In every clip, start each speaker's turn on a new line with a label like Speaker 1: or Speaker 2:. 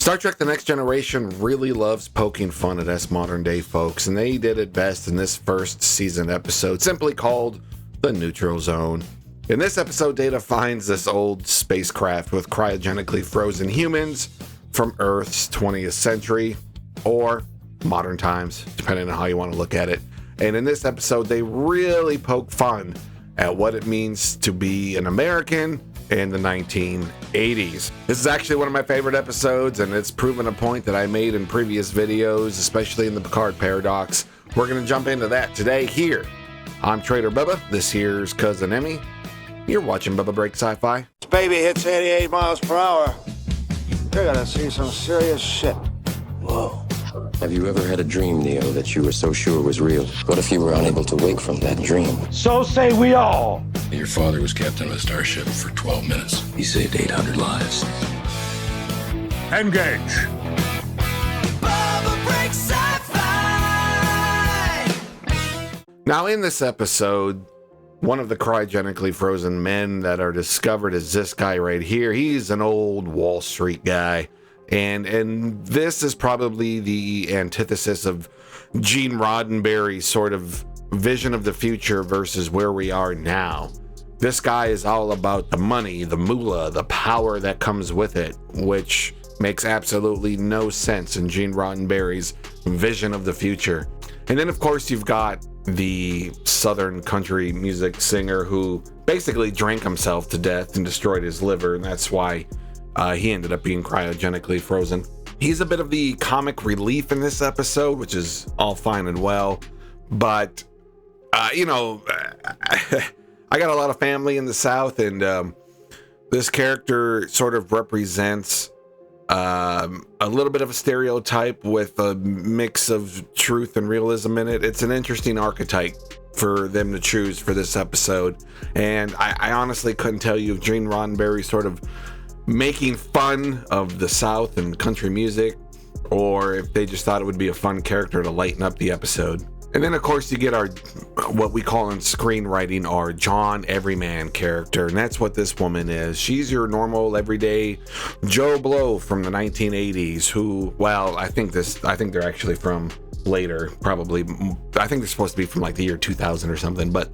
Speaker 1: Star Trek The Next Generation really loves poking fun at us modern day folks, and they did it best in this first season episode, simply called The Neutral Zone. In this episode, Data finds this old spacecraft with cryogenically frozen humans from Earth's 20th century, or modern times, depending on how you want to look at it. And in this episode, they really poke fun at what it means to be an American in the 1980s. This is actually one of my favorite episodes, and it's proven a point that I made in previous videos, especially in the Picard Paradox. We're going to jump into that today here. I'm Trader Bubba. This here's Cousin Emmy. You're watching Bubba Break Sci-Fi.
Speaker 2: This baby hits 88 miles per hour. You're gonna see some serious shit.
Speaker 3: Whoa. Have you ever had a dream, Neo, that you were so sure was real? What if you were unable to wake from that dream?
Speaker 2: So say we all.
Speaker 4: Your father was captain of a starship for 12 minutes. He saved 800 lives.
Speaker 2: Engage.
Speaker 5: Bubba Break Sci-Fi.
Speaker 1: Now, in this episode, one of the cryogenically frozen men that are discovered is this guy right here. He's an old Wall Street guy. And this is probably the antithesis of Gene Roddenberry's sort of vision of the future versus where we are now. This guy is all about the money, the moolah, the power that comes with it, which makes absolutely no sense in Gene Roddenberry's vision of the future. And then, of course, you've got the Southern country music singer who basically drank himself to death and destroyed his liver, and that's why he ended up being cryogenically frozen. He's a bit of the comic relief in this episode, which is all fine and well, but I got a lot of family in the South, and this character sort of represents a little bit of a stereotype with a mix of truth and realism in it. It's an interesting archetype for them to choose for this episode, and I honestly couldn't tell you if Gene Roddenberry sort of making fun of the South and country music, or if they just thought it would be a fun character to lighten up the episode. And then, of course, you get our, what we call in screenwriting, our John Everyman character, and that's what this woman is. She's your normal, everyday Joe Blow from the 1980s, who, well, I think they're actually from later, probably. I think they're supposed to be from like the year 2000 or something, but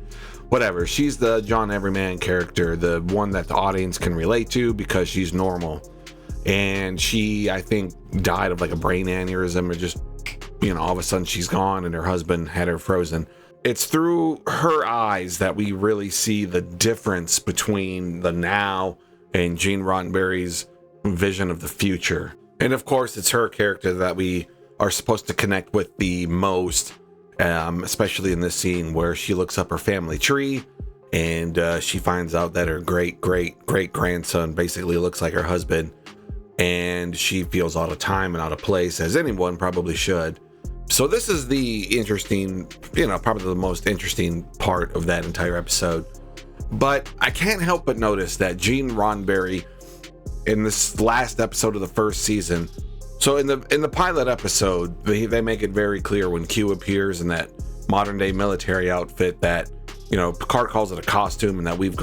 Speaker 1: whatever. She's the John Everyman character, the one that the audience can relate to because she's normal. And she, I think, died of like a brain aneurysm, or just, all of a sudden she's gone and her husband had her frozen. It's through her eyes that we really see the difference between the now and Gene Roddenberry's vision of the future. And of course, it's her character that we are supposed to connect with the most, especially in this scene where she looks up her family tree and she finds out that her great-great-great-grandson basically looks like her husband, and she feels out of time and out of place, as anyone probably should. So this is the interesting, probably the most interesting part of that entire episode. But I can't help but notice that Gene Roddenberry, in this last episode of the first season, so in the pilot episode, they make it very clear when Q appears in that modern day military outfit that, Picard calls it a costume, and that we've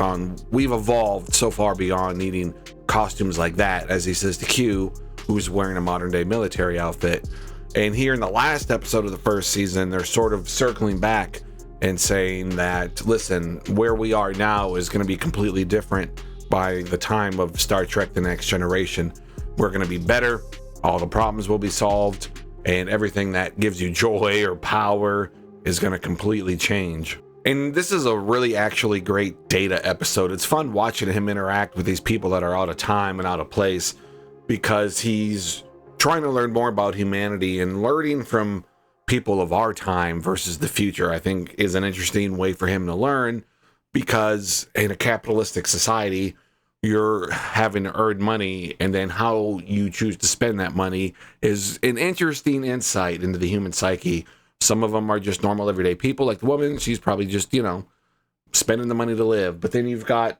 Speaker 1: evolved so far beyond needing costumes like that, as he says to Q, who's wearing a modern day military outfit. And here in the last episode of the first season, they're sort of circling back and saying that, listen, where we are now is going to be completely different by the time of Star Trek The Next Generation. We're going to be better. All the problems will be solved, and everything that gives you joy or power is going to completely change. And this is a really actually great Data episode. It's fun watching him interact with these people that are out of time and out of place, because he's trying to learn more about humanity, and learning from people of our time versus the future, I think, is an interesting way for him to learn, because in a capitalistic society, you're having to earn money, and then how you choose to spend that money is an interesting insight into the human psyche. Some of them are just normal everyday people, like the woman. She's probably just, spending the money to live. But then you've got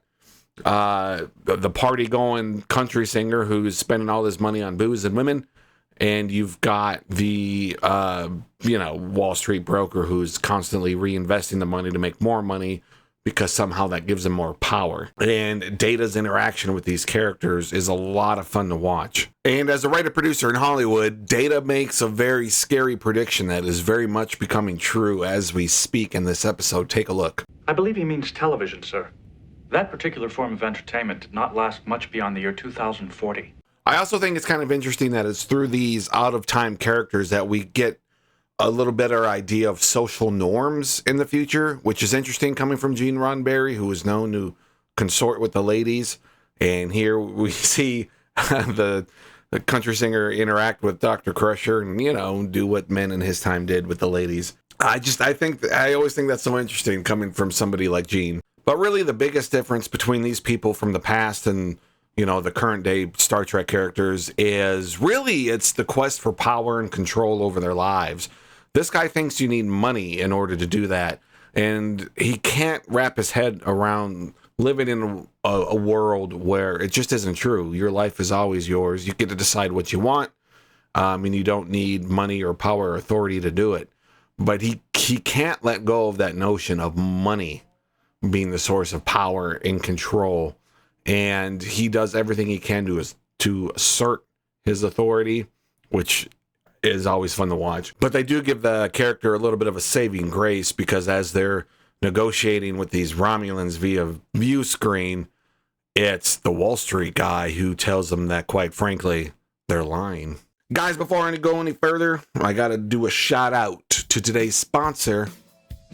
Speaker 1: the party going country singer who's spending all this money on booze and women. And you've got the, Wall Street broker who's constantly reinvesting the money to make more money because somehow that gives them more power. And Data's interaction with these characters is a lot of fun to watch. And as a writer-producer in Hollywood, Data makes a very scary prediction that is very much becoming true as we speak in this episode. Take a look.
Speaker 5: I believe he means television, sir. That particular form of entertainment did not last much beyond the year 2040.
Speaker 1: I also think it's kind of interesting that it's through these out-of-time characters that we get a little better idea of social norms in the future, which is interesting coming from Gene Roddenberry, who is known to consort with the ladies. And here we see the country singer interact with Dr. Crusher and, you know, do what men in his time did with the ladies. I always think that's so interesting coming from somebody like Gene. But really the biggest difference between these people from the past and, you know, the current day Star Trek characters is really it's the quest for power and control over their lives. This guy thinks you need money in order to do that, and he can't wrap his head around living in a world where it just isn't true. Your life is always yours. You get to decide what you want, and you don't need money or power or authority to do it. But he can't let go of that notion of money being the source of power and control, and he does everything he can to assert his authority, which is always fun to watch. But they do give the character a little bit of a saving grace, because as they're negotiating with these Romulans via view screen, it's the Wall Street guy who tells them that, quite frankly, they're lying. Guys, before I go any further, I gotta do a shout out to today's sponsor,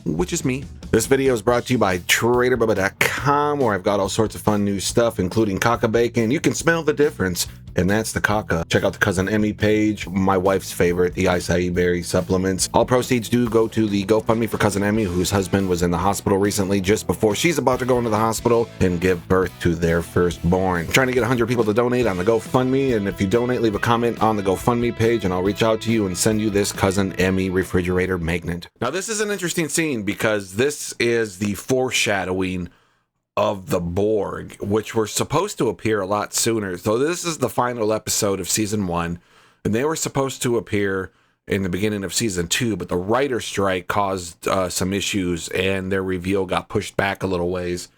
Speaker 1: which is me. This video is brought to you by TraderBubba.com, where I've got all sorts of fun new stuff, including caca bacon. You can smell the difference, and that's the caca. Check out the Cousin Emmy page, my wife's favorite, the acai berry supplements. All proceeds do go to the GoFundMe for Cousin Emmy, whose husband was in the hospital recently just before she's about to go into the hospital and give birth to their firstborn. I'm trying to get 100 people to donate on the GoFundMe, and if you donate, leave a comment on the GoFundMe page, and I'll reach out to you and send you this Cousin Emmy refrigerator magnet. Now, this is an interesting scene because this is the foreshadowing of the Borg, which were supposed to appear a lot sooner. So this is the final episode of season 1, and they were supposed to appear in the beginning of season 2, but the writer's strike caused some issues, and their reveal got pushed back a little ways.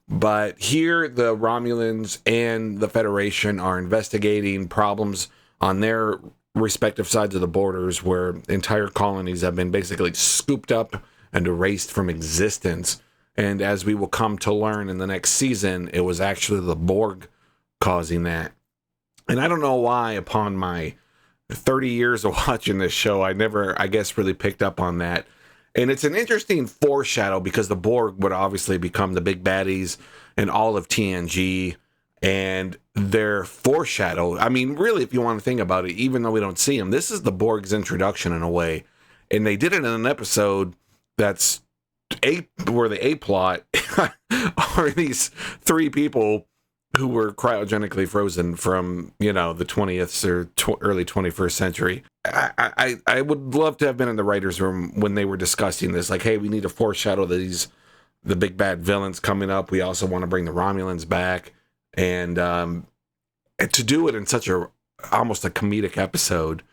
Speaker 1: But here, the Romulans and the Federation are investigating problems on their respective sides of the borders, where entire colonies have been basically scooped up and erased from existence. And as we will come to learn in the next season, it was actually the Borg causing that. And I don't know why, upon my 30 years of watching this show, I never, I guess, really picked up on that. And it's an interesting foreshadow, because the Borg would obviously become the big baddies in all of TNG. And their foreshadow, I mean, really, if you want to think about it, even though we don't see them, this is the Borg's introduction in a way. And they did it in an episode that's where the A plot are these 3 people who were cryogenically frozen from, you know, the 20th or early 21st century. I would love to have been in the writer's room when they were discussing this. Like, hey, we need to foreshadow the big bad villains coming up. We also want to bring the Romulans back. And to do it in such almost a comedic episode,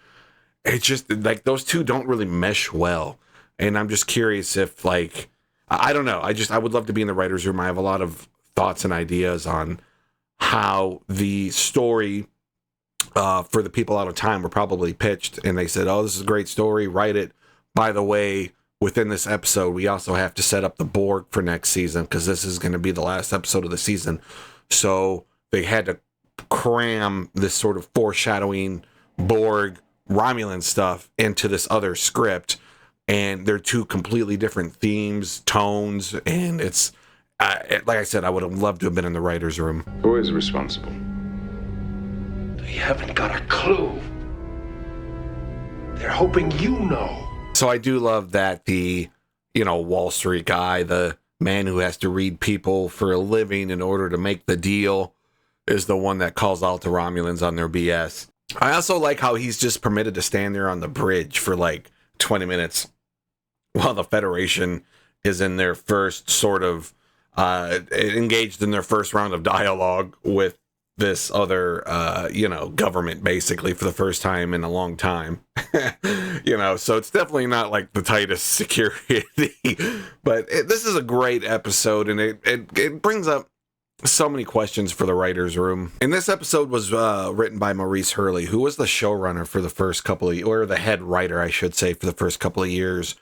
Speaker 1: it's just like those two don't really mesh well. And I'm just curious if, like, I don't know. I would love to be in the writer's room. I have a lot of thoughts and ideas on how the story for the people out of time were probably pitched. And they said, oh, this is a great story. Write it. By the way, within this episode, we also have to set up the Borg for next season, because this is going to be the last episode of the season. So they had to cram this sort of foreshadowing Borg Romulan stuff into this other script. And they're 2 completely different themes, tones, and it's, like I said, I would have loved to have been in the writer's room.
Speaker 6: Who is responsible?
Speaker 7: They haven't got a clue. They're hoping you know.
Speaker 1: So I do love that the, you know, Wall Street guy, the man who has to read people for a living in order to make the deal, is the one that calls out the Romulans on their BS. I also like how he's just permitted to stand there on the bridge for like 20 minutes. While the Federation is in their first sort of engaged in their first round of dialogue with this other, government basically for the first time in a long time. So it's definitely not like the tightest security, but this is a great episode, and it brings up so many questions for the writer's room. And this episode was written by Maurice Hurley, who was the showrunner for the first couple of, or the head writer, I should say, for the first couple of years.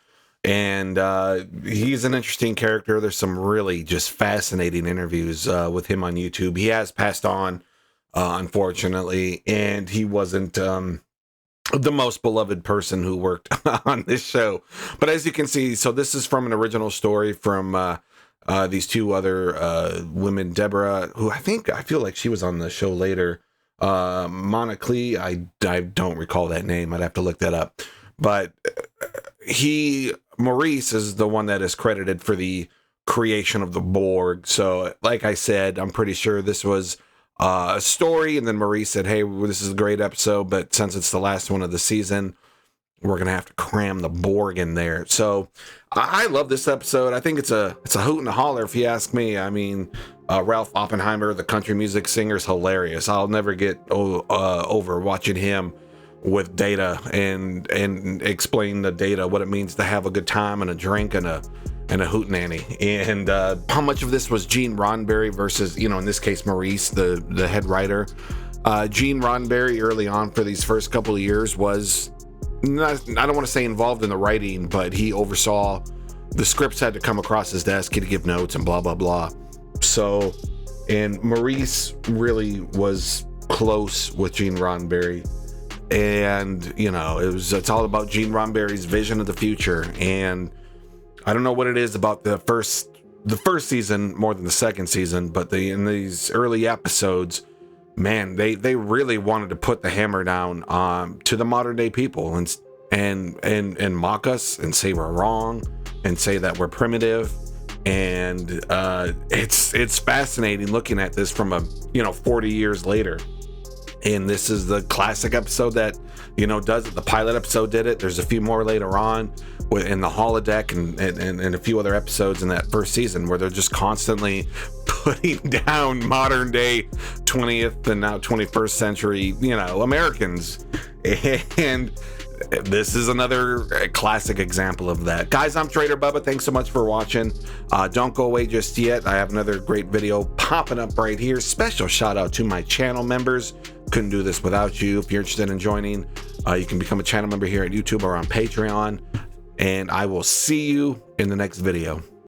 Speaker 1: And he's an interesting character. There's some really just fascinating interviews with him on YouTube. He has passed on, unfortunately, and he wasn't the most beloved person who worked on this show. But as you can see, so this is from an original story from these two other women, Deborah, who I feel like she was on the show later. Monoclee, I don't recall that name. I'd have to look that up. But Maurice is the one that is credited for the creation of the Borg. So like I said, I'm pretty sure this was a story, and then Maurice said, hey, this is a great episode, but since it's the last one of the season, we're going to have to cram the Borg in there. So I love this episode. I think it's a hoot and a holler, if you ask me. I mean, Ralph Oppenheimer, the country music singer, is hilarious. I'll never get over watching him with Data and explain the Data, what it means to have a good time and a drink and a hootenanny. And how much of this was Gene Roddenberry versus, in this case, Maurice, the head writer. Gene Roddenberry early on for these first couple of years was not, I don't want to say involved in the writing, but he oversaw the scripts had to come across his desk, he had to give notes and blah, blah, blah. So, and Maurice really was close with Gene Roddenberry. And, it's all about Gene Roddenberry's vision of the future. And I don't know what it is about the first season more than the second season, but in these early episodes, man, they really wanted to put the hammer down to the modern day people and mock us and say we're wrong and say that we're primitive. And it's fascinating looking at this from 40 years later. And this is the classic episode that does it. The pilot episode did it. There's a few more later on in the holodeck and a few other episodes in that first season where they're just constantly putting down modern day 20th and now 21st century Americans. And this is another classic example of that. Guys, I'm Trader Bubba. Thanks so much for watching. Don't go away just yet. I have another great video popping up right here. Special shout out to my channel members. Couldn't do this without you. If you're interested in joining, you can become a channel member here at YouTube or on Patreon. And I will see you in the next video.